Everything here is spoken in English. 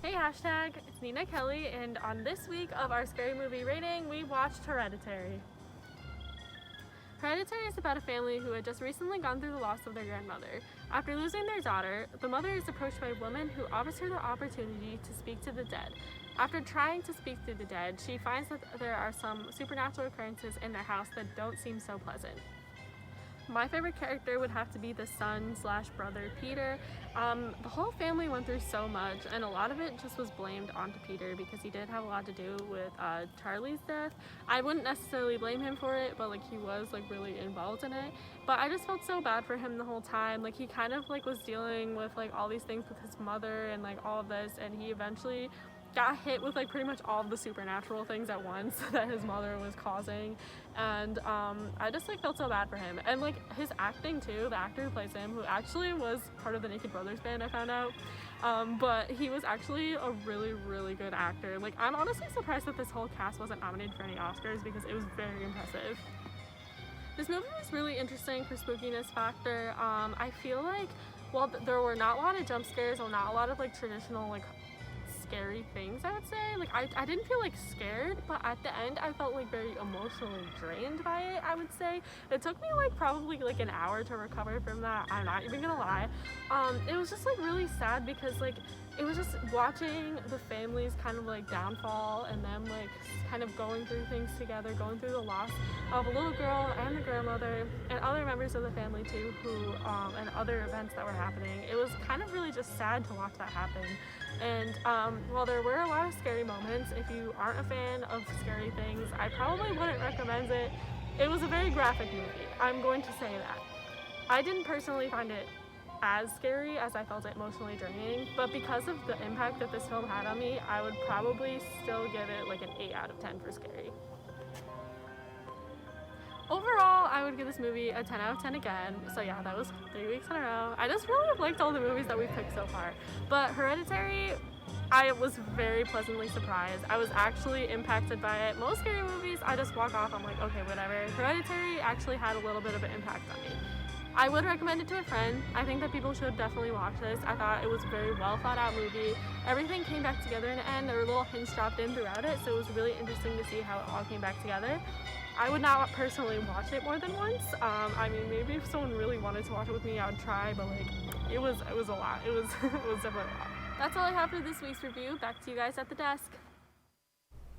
Hey hashtag, it's Nina Kelly, and on this week of our scary movie rating, we watched Hereditary. Hereditary is about a family who had just recently gone through the loss of their grandmother. After losing their daughter, the mother is approached by a woman who offers her the opportunity to speak to the dead. After trying to speak to the dead, she finds that there are some supernatural occurrences in their house that don't seem so pleasant. My favorite character would have to be the son/brother Peter. The whole family went through so much, and a lot of it just was blamed onto Peter because he did have a lot to do with Charlie's death. I wouldn't necessarily blame him for it, but he was really involved in it. But I just felt so bad for him the whole time. He kind of was dealing with all these things with his mother and all of this, and he eventually got hit with pretty much all of the supernatural things at once that his mother was causing, and I just felt so bad for him. And his acting too, the actor who plays him, who actually was part of the Naked Brothers band, I found out, but he was actually a really good actor. I'm honestly surprised that this whole cast wasn't nominated for any Oscars because it was very impressive. This movie was really interesting for spookiness factor. I feel while there were not a lot of jump scares or not a lot of traditional scary things, I would say. I didn't feel scared, but at the end I felt very emotionally drained by it, I would say. It took me probably an hour to recover from that, I'm not even gonna lie. It was just really sad because it was just watching the family's kind of downfall and them kind of going through things together, going through the loss of a little girl and the grandmother and other members of the family too, who and other events that were happening. It was kind of really just sad to watch that happen. And while there were a lot of scary moments, if you aren't a fan of scary things, I probably wouldn't recommend it. It was a very graphic movie, I'm going to say that. I didn't personally find it as scary as I felt it emotionally draining, but because of the impact that this film had on me, I would probably still give it an 8 out of 10 for scary. Overall, I would give this movie a 10 out of 10 again. So yeah, that was 3 weeks in a row. I just really liked all the movies that we've picked so far. But Hereditary, I was very pleasantly surprised. I was actually impacted by it. Most scary movies, I just walk off, I'm okay, whatever. Hereditary actually had a little bit of an impact on me. I would recommend it to a friend. I think that people should definitely watch this. I thought it was a very well thought out movie. Everything came back together in the end. There were little hints dropped in throughout it, so it was really interesting to see how it all came back together. I would not personally watch it more than once. I mean, maybe if someone really wanted to watch it with me, I would try, but it was a lot. It was definitely a lot. That's all I have for this week's review. Back to you guys at the desk.